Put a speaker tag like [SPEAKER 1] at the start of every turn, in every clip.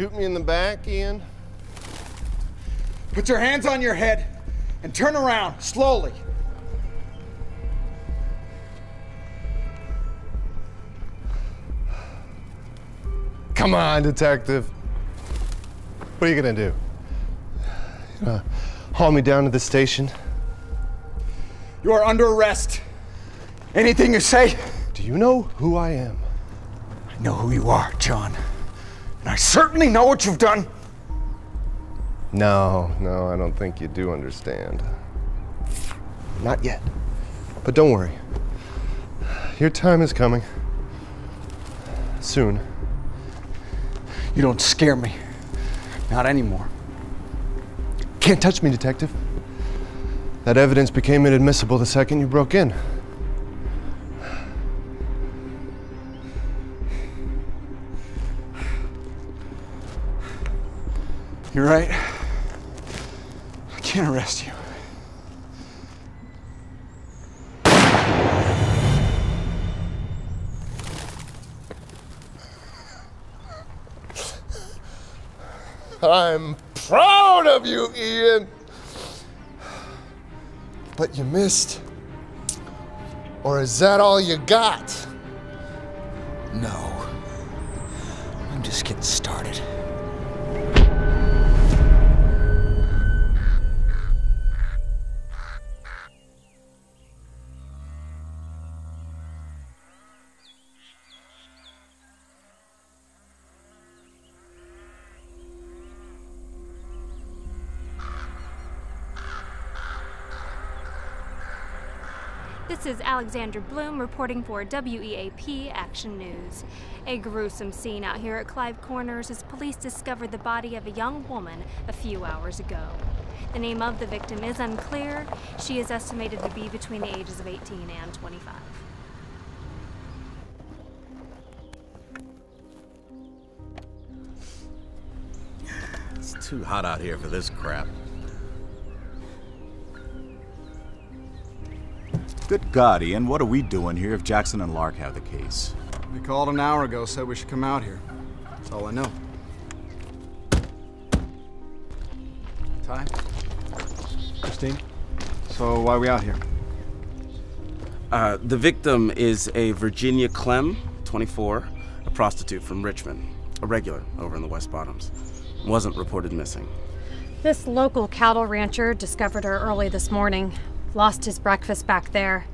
[SPEAKER 1] shoot me in the back, Ian?
[SPEAKER 2] Put your hands on your head and turn around, slowly.
[SPEAKER 1] Come on, detective. What are you gonna do? Haul me down to the station?
[SPEAKER 2] You are under arrest. Anything you say?
[SPEAKER 1] Do you know who I am?
[SPEAKER 2] I know who you are, John. And I certainly know what you've done.
[SPEAKER 1] No, I don't think you do understand. Not yet. But don't worry. Your time is coming. Soon.
[SPEAKER 2] You don't scare me. Not anymore.
[SPEAKER 1] Can't touch me, detective. That evidence became inadmissible the second you broke in.
[SPEAKER 2] You're right. I can't arrest you.
[SPEAKER 1] I'm proud of you, Ian. But you missed. Or is that all you got?
[SPEAKER 2] No. I'm just getting started.
[SPEAKER 3] This is Alexandra Bloom reporting for WEAP Action News. A gruesome scene out here at Clive Corners as police discovered the body of a young woman a few hours ago. The name of the victim is unclear. She is estimated to be between the ages of 18 and 25.
[SPEAKER 4] It's too hot out here for this crap. Good God, Ian, what are we doing here if Jackson and Lark have the case?
[SPEAKER 2] We called an hour ago, said we should come out here. That's all I know. Ty? Christine? So why are we out here?
[SPEAKER 5] The victim is a Virginia Clem, 24, a prostitute from Richmond, a regular over in the West Bottoms. Wasn't reported missing.
[SPEAKER 6] This local cattle rancher discovered her early this morning. Lost his breakfast back there.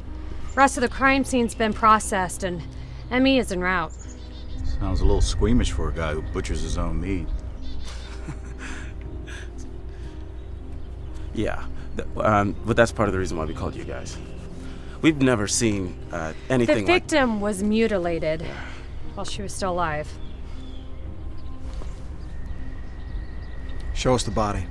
[SPEAKER 6] Rest of the crime scene's been processed and Emmy is en route.
[SPEAKER 4] Sounds a little squeamish for a guy who butchers his own meat.
[SPEAKER 5] Yeah, but that's part of the reason why we called you guys. We've never seen anything
[SPEAKER 6] The victim was mutilated while she was still alive.
[SPEAKER 2] Show us the body.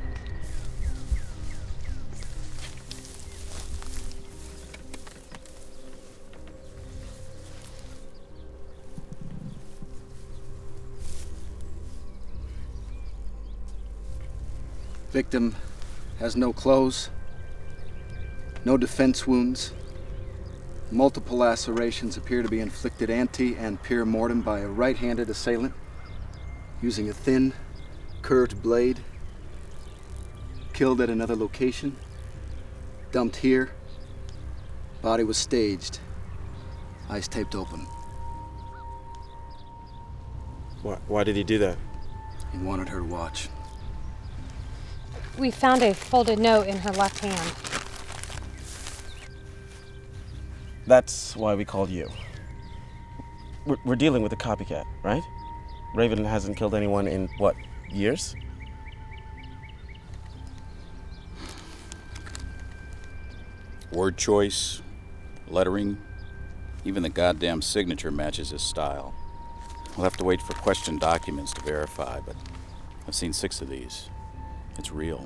[SPEAKER 2] Victim has no clothes, no defense wounds. Multiple lacerations appear to be inflicted ante and pure mortem by a right-handed assailant using a thin, curved blade. Killed at another location, dumped here. Body was staged, eyes taped open.
[SPEAKER 5] Why did he do that?
[SPEAKER 2] He wanted her to watch.
[SPEAKER 6] We found a folded note in her left hand.
[SPEAKER 5] That's why we called you. We're dealing with a copycat, right? Raven hasn't killed anyone in, what, years?
[SPEAKER 7] Word choice, lettering, even the goddamn signature matches his style. We'll have to wait for question documents to verify, but I've seen 6 of these. It's real.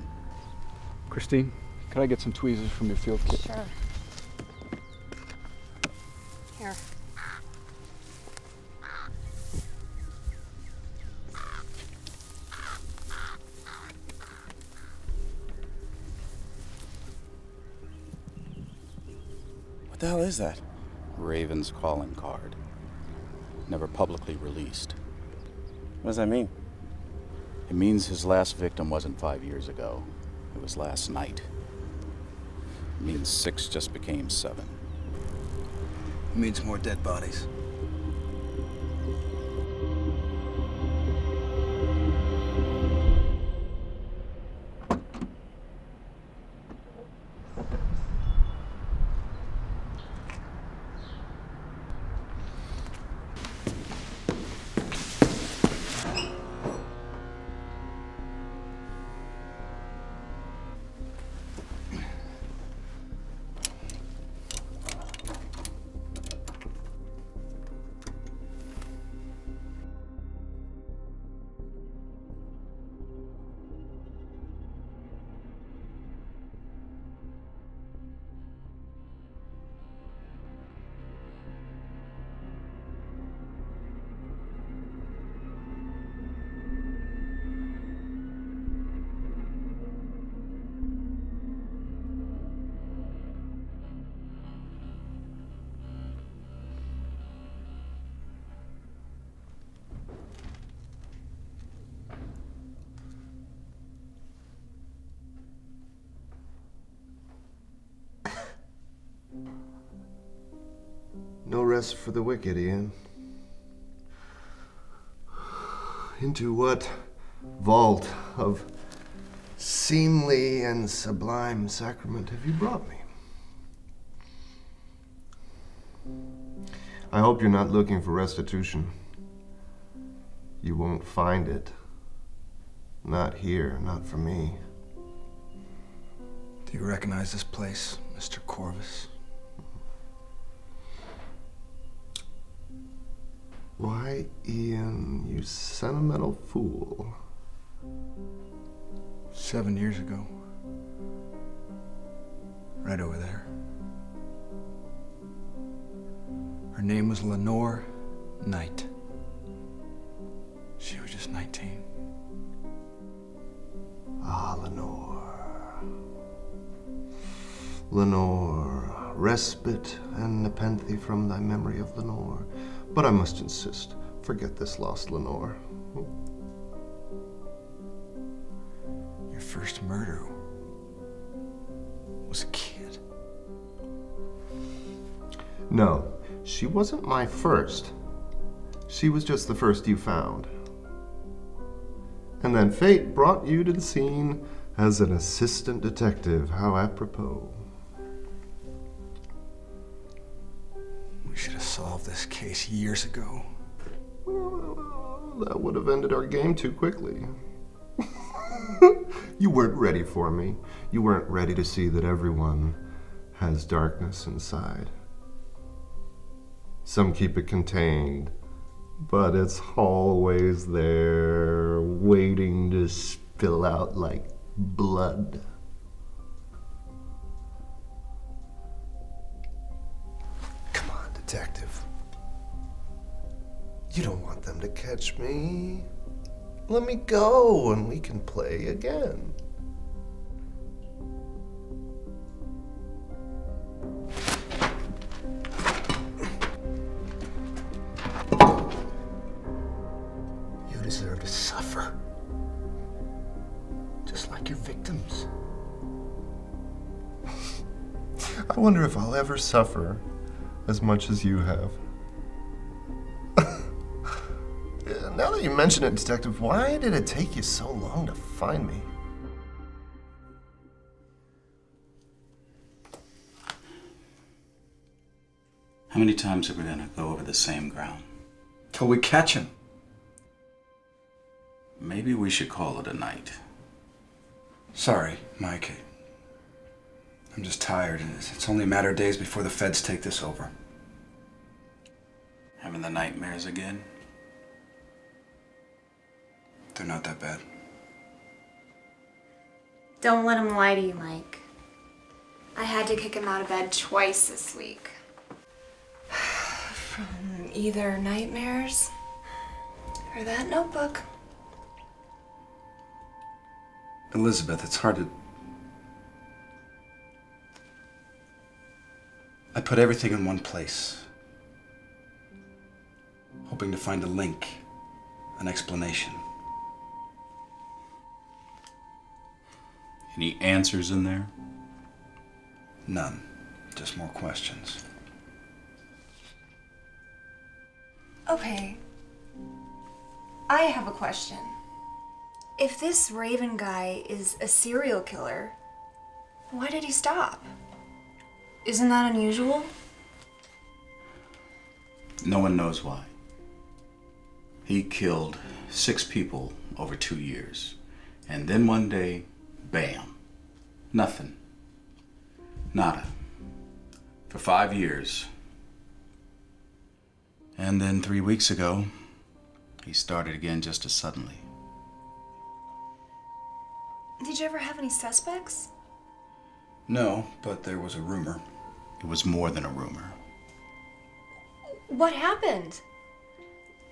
[SPEAKER 2] Christine, could I get some tweezers from your field kit?
[SPEAKER 6] Sure. Here.
[SPEAKER 5] What the hell is that?
[SPEAKER 7] Raven's calling card. Never publicly released.
[SPEAKER 5] What does that mean?
[SPEAKER 7] It means his last victim wasn't 5 years ago. It was last night. It means 6 just became 7.
[SPEAKER 2] It means more dead bodies.
[SPEAKER 1] No rest for the wicked, Ian. Into what vault of seemly and sublime sacrament have you brought me? I hope you're not looking for restitution. You won't find it. Not here, not for me.
[SPEAKER 2] Do you recognize this place, Mr. Corvus?
[SPEAKER 1] Why, Ian, you sentimental fool.
[SPEAKER 2] 7 years ago. Right over there. Her name was Lenore Knight. She was just 19.
[SPEAKER 1] Ah, Lenore. Lenore, respite and nepenthe from thy memory of Lenore. But I must insist, forget this lost Lenore.
[SPEAKER 2] Your first murder was a kid.
[SPEAKER 1] No, she wasn't my first. She was just the first you found. And then fate brought you to the scene as an assistant detective. How apropos.
[SPEAKER 2] We should have solved this case years ago.
[SPEAKER 1] Well, that would have ended our game too quickly. You weren't ready for me. You weren't ready to see that everyone has darkness inside. Some keep it contained, but it's always there, waiting to spill out like blood. Come on, detective. You don't want them to catch me. Let me go and we can play again. You deserve to suffer. Just like your victims. I wonder if I'll ever suffer as much as you have. Now that you mention it, Detective, why did it take you so long to find me?
[SPEAKER 7] How many times are we gonna go over the same ground?
[SPEAKER 2] Till we catch him.
[SPEAKER 7] Maybe we should call it a night.
[SPEAKER 2] Sorry, Mike. I'm just tired, and it's only a matter of days before the feds take this over.
[SPEAKER 7] Having the nightmares again?
[SPEAKER 2] They're not that bad.
[SPEAKER 8] Don't let him lie to you, Mike. I had to kick him out of bed twice this week. From either nightmares or that notebook.
[SPEAKER 2] Elizabeth, it's hard to... I put everything in one place, hoping to find a link, an explanation.
[SPEAKER 7] Any answers in there?
[SPEAKER 2] None. Just more questions.
[SPEAKER 8] Okay. I have a question. If this Raven guy is a serial killer, why did he stop? Isn't that unusual?
[SPEAKER 7] No one knows why. He killed 6 people over 2 years. And then one day, bam. Nothing. Nada. For 5 years. And then 3 weeks ago, he started again just as suddenly.
[SPEAKER 8] Did you ever have any suspects?
[SPEAKER 2] No, but there was a rumor.
[SPEAKER 7] It was more than a rumor.
[SPEAKER 8] What happened?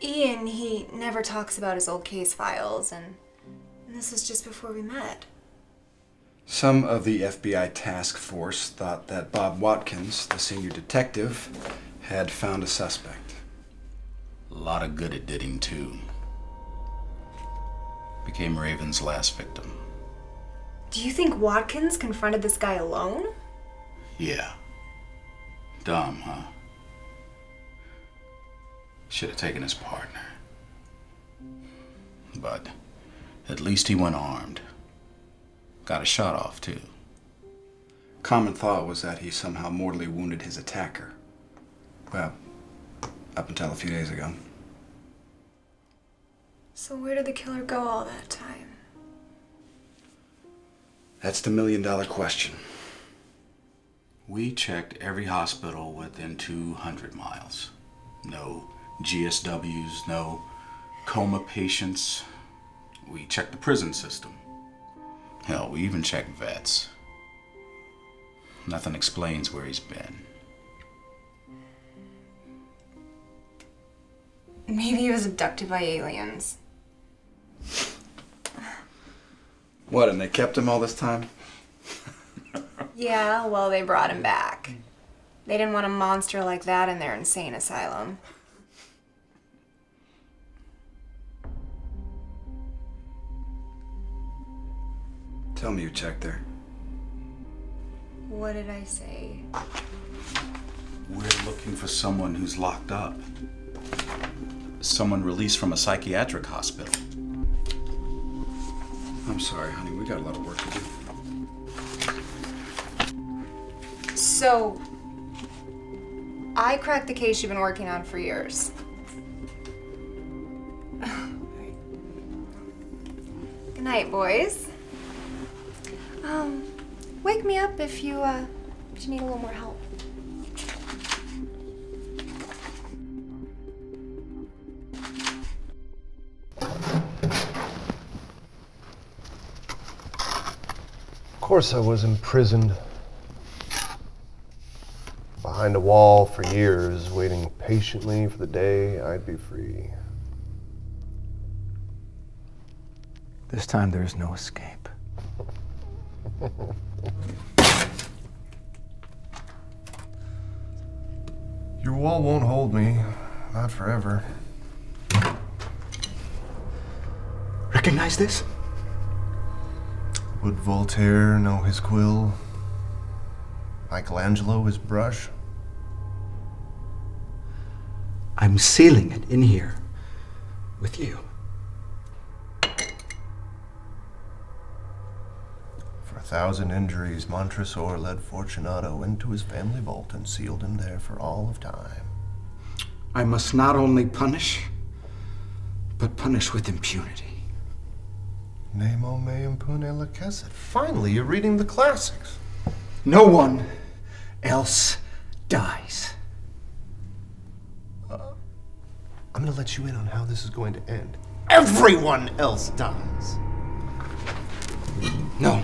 [SPEAKER 8] Ian, he never talks about his old case files, and this was just before we met.
[SPEAKER 2] Some of the FBI task force thought that Bob Watkins, the senior detective, had found a suspect.
[SPEAKER 7] A lot of good it did him, too. Became Raven's last victim.
[SPEAKER 8] Do you think Watkins confronted this guy alone?
[SPEAKER 7] Yeah. Dumb, huh? Should have taken his partner. But at least he went armed. Got a shot off, too.
[SPEAKER 2] Common thought was that he somehow mortally wounded his attacker. Well, up until a few days ago.
[SPEAKER 8] So where did the killer go all that time?
[SPEAKER 2] That's the million-dollar question.
[SPEAKER 7] We checked every hospital within 200 miles. No GSWs, no coma patients. We checked the prison system. Hell, we even checked vets. Nothing explains where he's been.
[SPEAKER 8] Maybe he was abducted by aliens.
[SPEAKER 2] What, and they kept him all this time?
[SPEAKER 8] Yeah, well, they brought him back. They didn't want a monster like that in their insane asylum.
[SPEAKER 2] Tell me you checked there.
[SPEAKER 8] What did I say?
[SPEAKER 7] We're looking for someone who's locked up. Someone released from a psychiatric hospital.
[SPEAKER 2] I'm sorry, honey. We got a lot of work to do.
[SPEAKER 8] So, I cracked the case you've been working on for years. Good night, boys. Wake me up if you need a little more help.
[SPEAKER 1] Of course I was imprisoned. Behind a wall for years, waiting patiently for the day I'd be free.
[SPEAKER 2] This time there is no escape.
[SPEAKER 1] Your wall won't hold me, not forever.
[SPEAKER 2] Recognize this?
[SPEAKER 1] Would Voltaire know his quill? Michelangelo his brush?
[SPEAKER 9] I'm sealing it in here with you.
[SPEAKER 1] For 1,000 injuries, Montresor led Fortunato into his family vault and sealed him there for all of time.
[SPEAKER 9] I must not only punish, but punish with impunity.
[SPEAKER 1] Nemo me impune lacessit. Finally, you're reading the classics.
[SPEAKER 9] No one else dies.
[SPEAKER 1] I'm gonna let you in on how this is going to end. Everyone else dies.
[SPEAKER 9] No,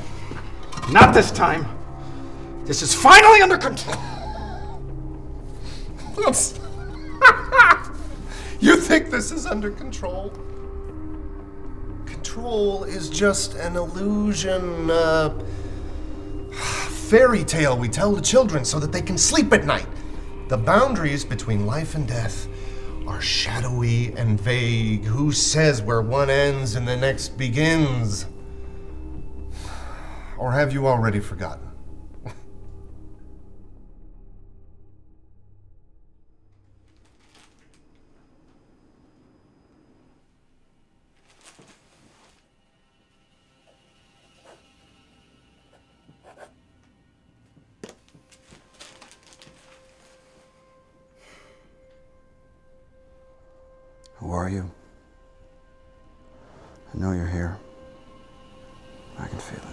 [SPEAKER 9] not this time. This is finally under control.
[SPEAKER 1] You think this is under control? Control is just an illusion, fairy tale we tell the children so that they can sleep at night. The boundaries between life and death are shadowy and vague. Who says where one ends and the next begins?
[SPEAKER 10] Or have you already forgotten?
[SPEAKER 9] Who are you? I know you're here. I can feel it.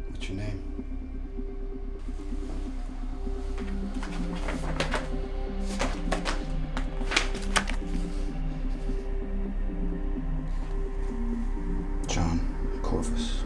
[SPEAKER 9] What's your name? John Corvus.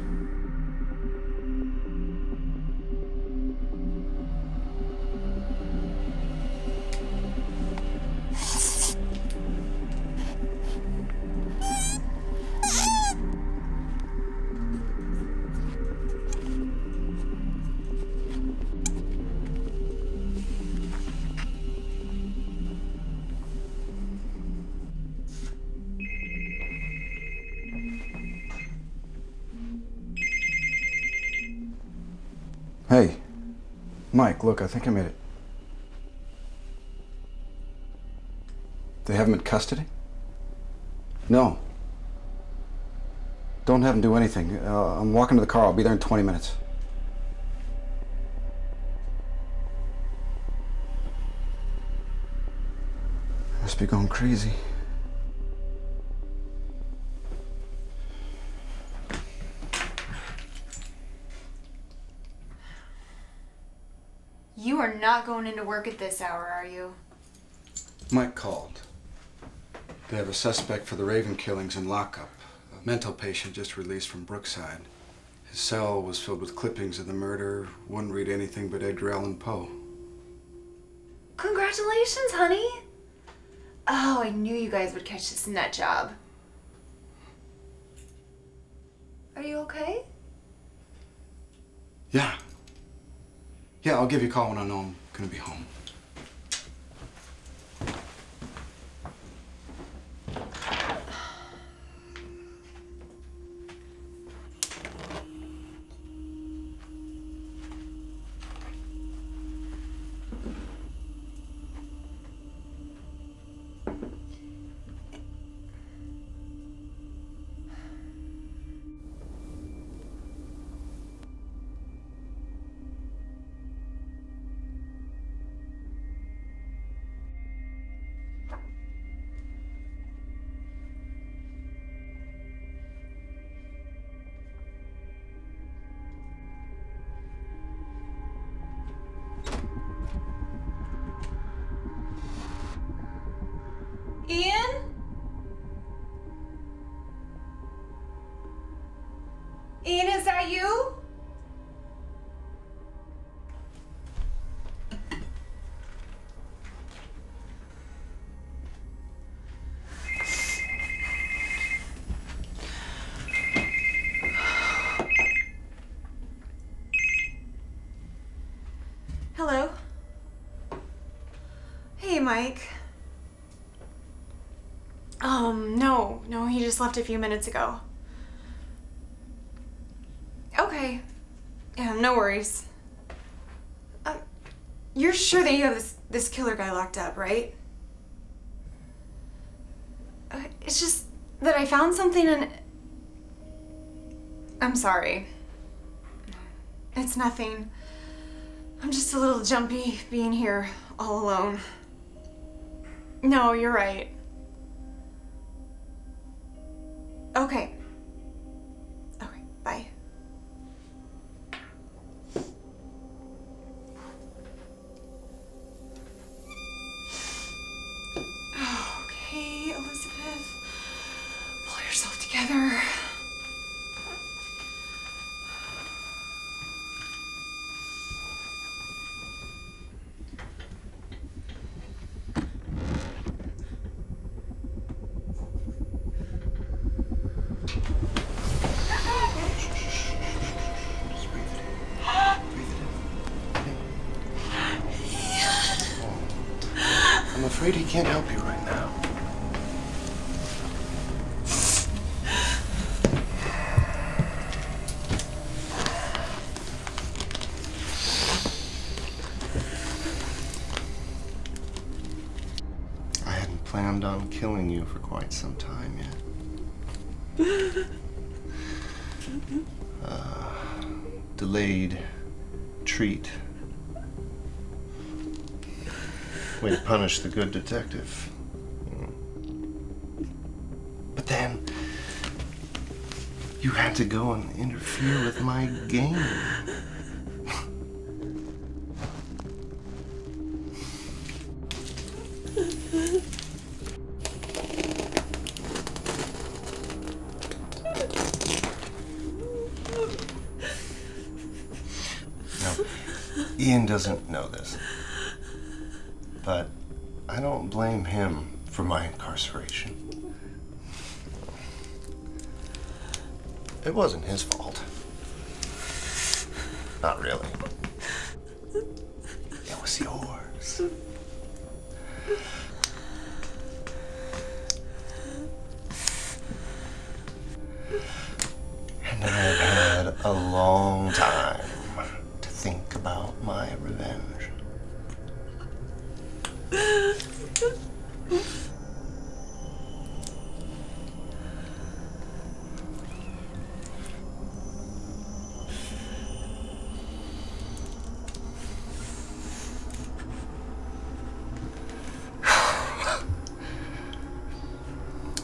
[SPEAKER 9] Hey, Mike, look, I think I made it. They have him in custody? No. Don't have him do anything. I'm walking to the car. I'll be there in 20 minutes. I must be going crazy.
[SPEAKER 8] You are not going into work at this hour, are you?
[SPEAKER 9] Mike called. They have a suspect for the Raven killings in lockup. A mental patient just released from Brookside. His cell was filled with clippings of the murder. Wouldn't read anything but Edgar Allan Poe.
[SPEAKER 8] Congratulations, honey. Oh, I knew you guys would catch this nut job. Are you okay?
[SPEAKER 9] Yeah. Yeah, I'll give you a call when I know I'm gonna be home.
[SPEAKER 8] Ian? Ian, is that you? Hello? Hey, Mike. No, he just left a few minutes ago. Okay. Yeah, no worries. You're sure that you have this killer guy locked up, right? It's just that I found something and... I'm sorry. It's nothing. I'm just a little jumpy being here all alone. No, you're right. Okay. Okay, bye. Okay, Elizabeth. Pull yourself together.
[SPEAKER 1] afraid he can't help you right now. I hadn't planned on killing you for quite some time yet. Delayed treat. Way to punish the good detective. But then, you had to go and interfere with my game. Ian doesn't know this, but I don't blame him for my incarceration. It wasn't his fault. Not really. It was yours. And I've had a long time to think about my revenge.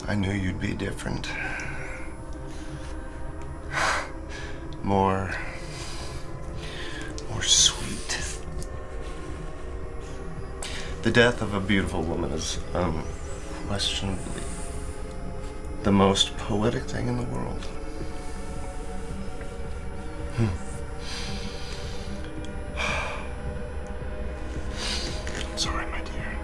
[SPEAKER 1] I knew you'd be different. More sweet. The death of a beautiful woman is unquestionably the most poetic thing in the world. Sorry, my dear.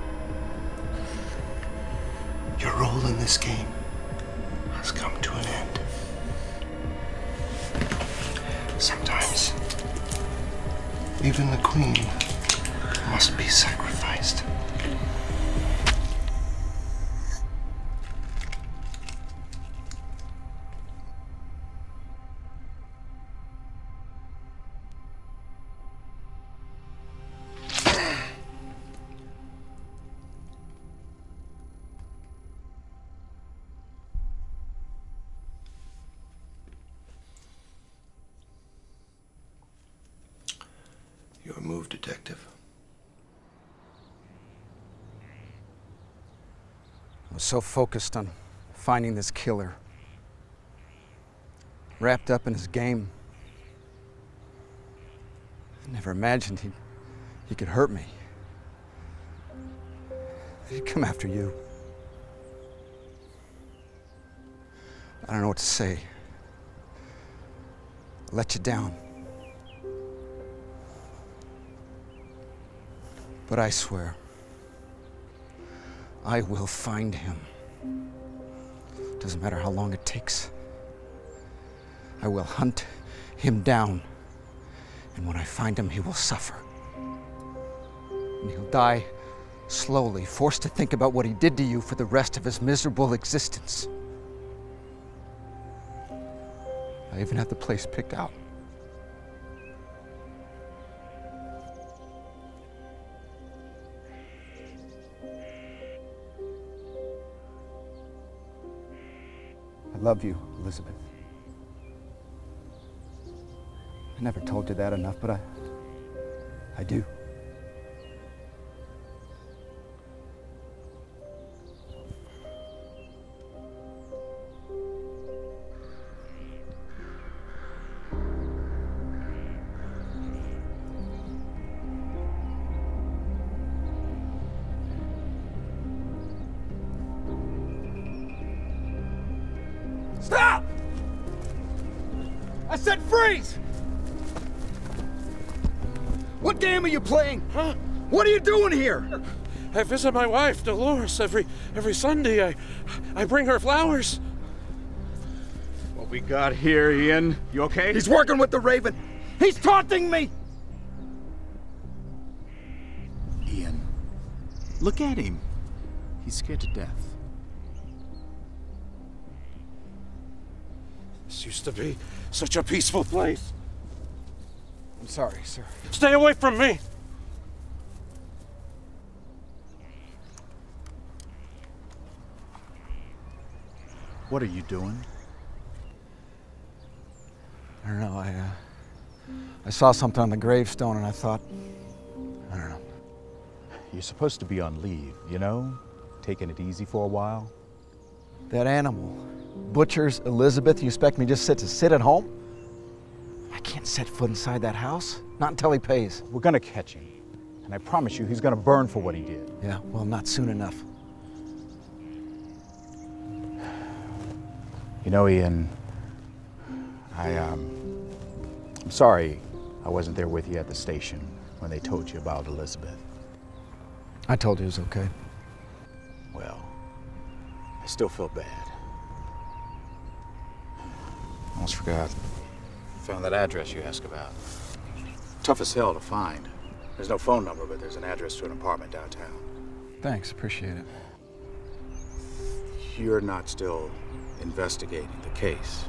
[SPEAKER 1] Your role in this game has come to an end. Sometimes, even the queen must be sacrificed. Your move, detective.
[SPEAKER 2] I was so focused on finding this killer, wrapped up in his game. I never imagined he could hurt me. He'd come after you. I don't know what to say. I let you down. But I swear, I will find him. Doesn't matter how long it takes. I will hunt him down. And when I find him, he will suffer. And he'll die slowly, forced to think about what he did to you for the rest of his miserable existence. I even have the place picked out. I love you, Elizabeth. I never told you that enough, but I do.
[SPEAKER 10] Stop! I said freeze! What game are you playing?
[SPEAKER 11] Huh?
[SPEAKER 10] What are you doing here?
[SPEAKER 11] I visit my wife, Dolores, every Sunday. I bring her flowers.
[SPEAKER 10] What we got here, Ian? You okay?
[SPEAKER 2] He's working with the Raven. He's taunting me!
[SPEAKER 4] Ian, look at him. He's scared to death.
[SPEAKER 11] This used to be such a peaceful place.
[SPEAKER 9] I'm sorry, sir.
[SPEAKER 11] Stay away from me!
[SPEAKER 4] What are you doing?
[SPEAKER 9] I don't know, I saw something on the gravestone and I thought, I don't know.
[SPEAKER 4] You're supposed to be on leave, you know? Taking it easy for a while.
[SPEAKER 9] That animal butchers Elizabeth. You expect me just to sit at home? I can't set foot inside that house. Not until he pays.
[SPEAKER 4] We're gonna catch him. And I promise you, he's gonna burn for what he did.
[SPEAKER 9] Yeah, well, not soon enough.
[SPEAKER 4] You know, Ian, I'm sorry I wasn't there with you at the station when they told you about Elizabeth.
[SPEAKER 9] I told you it was okay.
[SPEAKER 4] Well, I still feel bad. Almost forgot. Found that address you asked about. Tough as hell to find. There's no phone number, but there's an address to an apartment downtown.
[SPEAKER 9] Thanks, appreciate it.
[SPEAKER 4] You're not still investigating the case.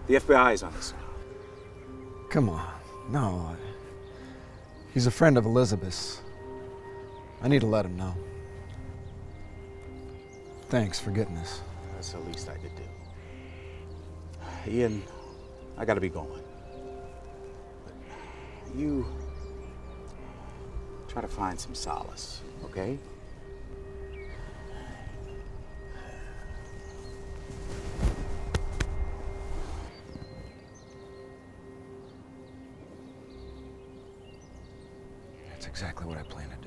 [SPEAKER 4] The FBI's on this now.
[SPEAKER 9] Come on, no. He's a friend of Elizabeth's. I need to let him know. Thanks for getting this.
[SPEAKER 4] That's the least I could do. Ian, I gotta be going. But you try to find some solace, okay?
[SPEAKER 9] That's exactly what I plan to do.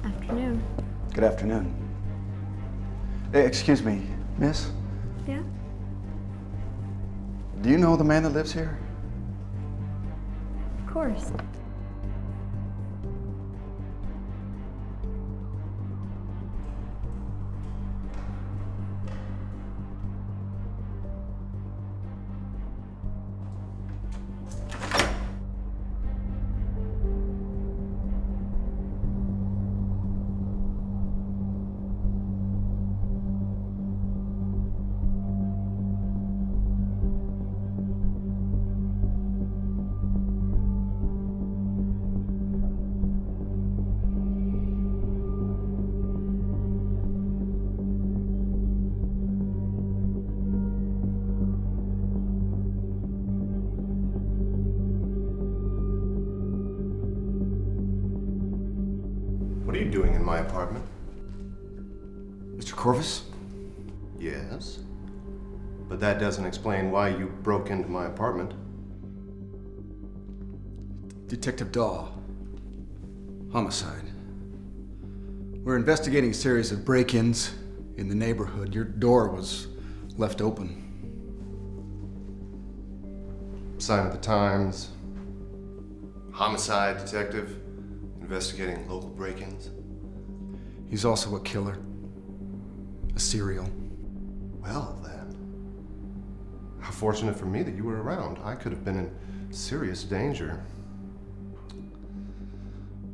[SPEAKER 8] Afternoon.
[SPEAKER 9] Good afternoon. Hey, excuse me, miss?
[SPEAKER 8] Yeah?
[SPEAKER 9] Do you know the man that lives here?
[SPEAKER 8] Of course.
[SPEAKER 1] What are you doing in my apartment?
[SPEAKER 9] Mr. Corvus?
[SPEAKER 1] Yes. But that doesn't explain why you broke into my apartment.
[SPEAKER 9] Detective Daw. Homicide. We're investigating a series of break-ins in the neighborhood. Your door was left open.
[SPEAKER 1] Sign of the Times. Homicide detective. Investigating local break-ins.
[SPEAKER 9] He's also a killer. A serial.
[SPEAKER 1] Well, then. How fortunate for me that you were around. I could have been in serious danger.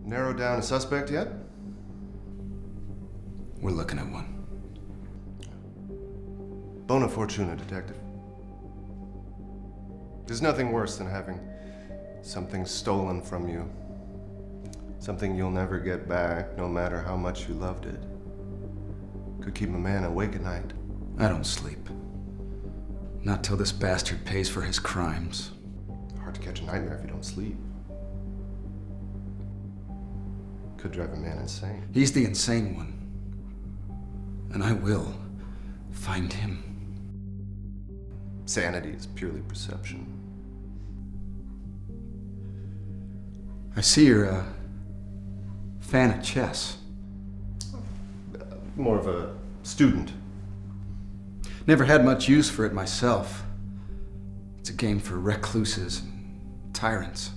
[SPEAKER 1] Narrowed down a suspect yet?
[SPEAKER 9] We're looking at one.
[SPEAKER 1] Bona fortuna, detective. There's nothing worse than having something stolen from you. Something you'll never get back, no matter how much you loved it. Could keep a man awake at night.
[SPEAKER 9] I don't sleep. Not till this bastard pays for his crimes.
[SPEAKER 1] Hard to catch a nightmare if you don't sleep. Could drive a man insane.
[SPEAKER 9] He's the insane one. And I will find him.
[SPEAKER 1] Sanity is purely perception.
[SPEAKER 9] I see you're Fan of chess.
[SPEAKER 1] More of a student.
[SPEAKER 9] Never had much use for it myself. It's a game for recluses and tyrants.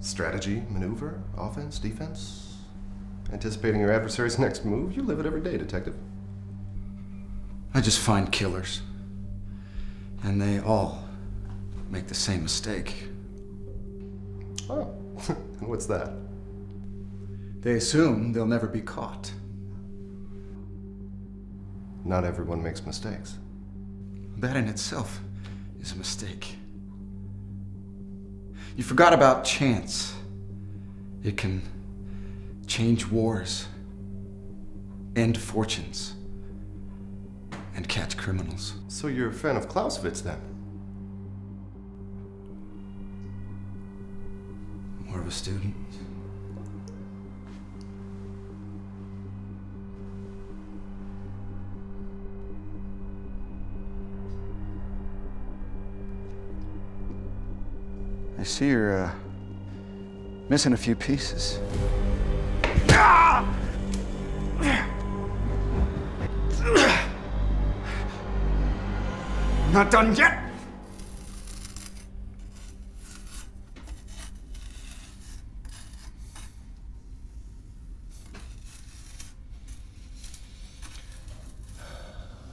[SPEAKER 1] Strategy, maneuver, offense, defense? Anticipating your adversary's next move? You live it every day, detective.
[SPEAKER 9] I just find killers. And they all make the same mistake.
[SPEAKER 1] Oh, and what's that?
[SPEAKER 9] They assume they'll never be caught.
[SPEAKER 1] Not everyone makes mistakes.
[SPEAKER 9] That in itself is a mistake. You forgot about chance. It can change wars, end fortunes, and catch criminals.
[SPEAKER 1] So you're a fan of Clausewitz, then?
[SPEAKER 9] More of a student. I see you're missing a few pieces. Not done yet!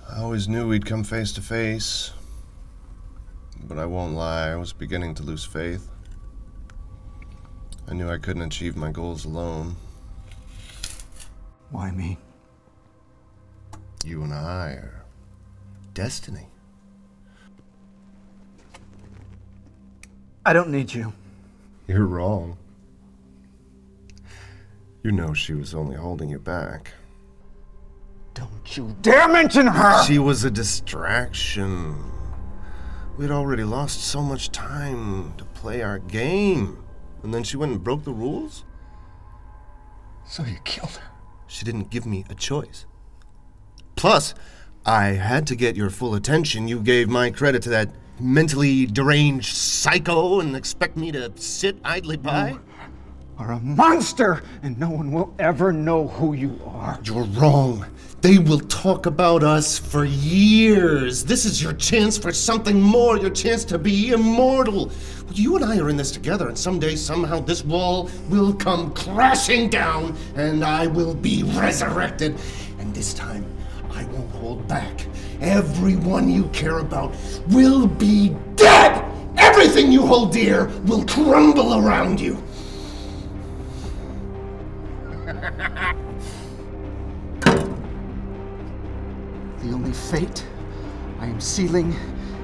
[SPEAKER 1] I always knew we'd come face to face. But I won't lie, I was beginning to lose faith. I knew I couldn't achieve my goals alone.
[SPEAKER 9] Why me?
[SPEAKER 1] You and I are destiny.
[SPEAKER 9] I don't need you.
[SPEAKER 1] You're wrong. You know she was only holding you back.
[SPEAKER 9] Don't you dare mention her!
[SPEAKER 1] She was a distraction. We'd already lost so much time to play our game. And then she went and broke the rules?
[SPEAKER 9] So you killed her?
[SPEAKER 1] She didn't give me a choice. Plus, I had to get your full attention. You gave my credit to that mentally deranged psycho and expect me to sit idly by?
[SPEAKER 9] You are a monster, and no one will ever know who you are.
[SPEAKER 1] You're wrong. They will talk about us for years. This is your chance for something more, your chance to be immortal. You and I are in this together, and someday, somehow, this wall will come crashing down, and I will be resurrected. And this time, I won't hold back. Everyone you care about will be dead! Everything you hold dear will crumble around you.
[SPEAKER 9] The only fate I am sealing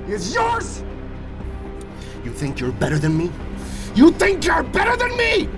[SPEAKER 9] is yours!
[SPEAKER 1] You think you're better than me? You think you're better than me?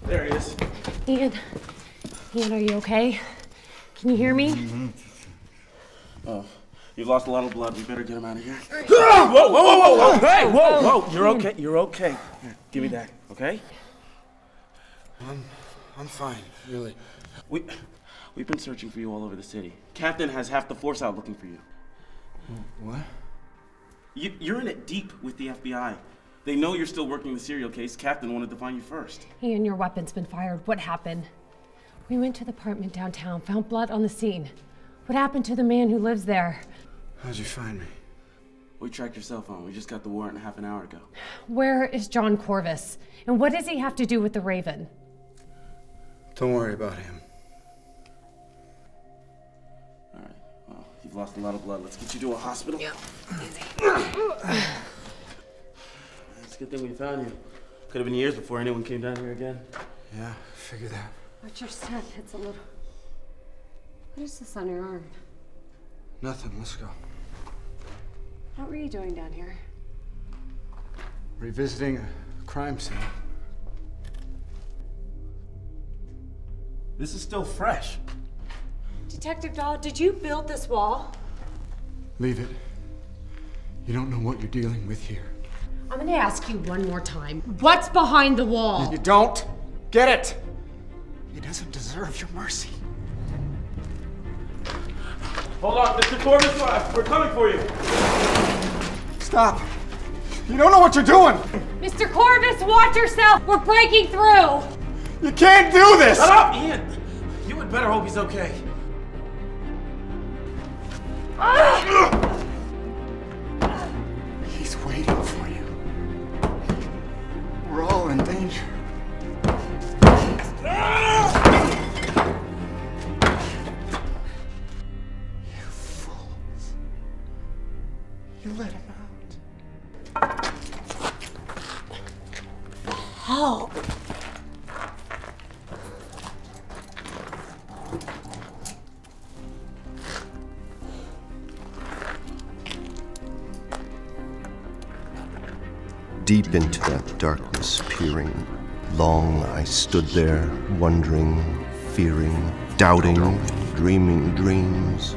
[SPEAKER 5] There he is.
[SPEAKER 6] Ian, are you okay? Can you hear me?
[SPEAKER 5] Oh, you've lost a lot of blood. We better get him out of here. Whoa, whoa, whoa, whoa, hey, whoa. You're okay, you're okay. Here, give me that, okay?
[SPEAKER 9] I'm fine, really.
[SPEAKER 5] We've been searching for you all over the city. Captain has half the force out looking for you.
[SPEAKER 9] What?
[SPEAKER 5] You're in it deep with the FBI. They know you're still working the serial case. Captain wanted to find you first.
[SPEAKER 6] Ian, your weapon's been fired. What happened? We went to the apartment downtown, found blood on the scene. What happened to the man who lives there?
[SPEAKER 9] How'd you find me?
[SPEAKER 5] We tracked your cell phone. We just got the warrant half an hour ago.
[SPEAKER 6] Where is John Corvus? And what does he have to do with the Raven?
[SPEAKER 9] Don't worry about him.
[SPEAKER 5] All right. Well, you've lost a lot of blood. Let's get you to a hospital.
[SPEAKER 6] Yeah.
[SPEAKER 5] It's a good thing we found you. Could have been years before anyone came down here again.
[SPEAKER 9] Yeah, figure that.
[SPEAKER 6] Watch your step. It's a little... What is this on your arm?
[SPEAKER 9] Nothing, let's go.
[SPEAKER 6] What were you doing down here?
[SPEAKER 9] Revisiting a crime scene.
[SPEAKER 5] This is still fresh.
[SPEAKER 6] Detective Dahl, did you build this wall?
[SPEAKER 9] Leave it. You don't know what you're dealing with here.
[SPEAKER 6] I'm gonna ask you one more time. What's behind the wall?
[SPEAKER 9] You don't get it. He doesn't deserve your mercy.
[SPEAKER 5] Hold on, Mr. Corbett, we're coming for you.
[SPEAKER 9] Stop. You don't know what you're doing.
[SPEAKER 6] Mr. Corvus, watch yourself! We're breaking through!
[SPEAKER 9] You can't do this!
[SPEAKER 5] Shut up, Ian! You had better hope he's okay.
[SPEAKER 9] He's waiting for you. We're all in danger. You fools. You let him out.
[SPEAKER 6] Help!
[SPEAKER 1] Deep into that darkness peering, long I stood there, wondering, fearing, doubting, dreaming dreams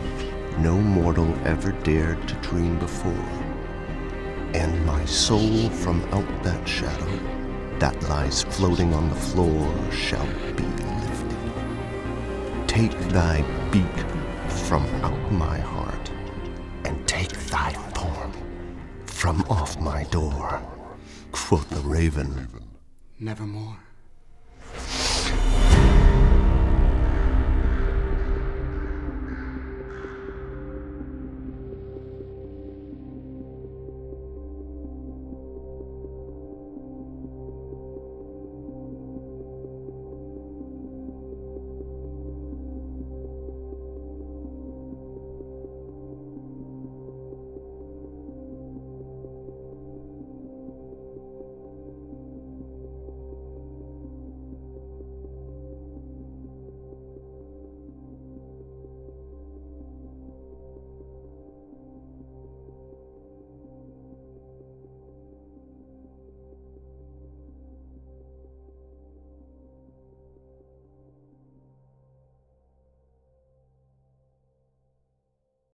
[SPEAKER 1] no mortal ever dared to dream before. And my soul from out that shadow that lies floating on the floor shall be lifted. Take thy beak from out my heart, and take thy form from off my door, quoth the raven.
[SPEAKER 9] Nevermore.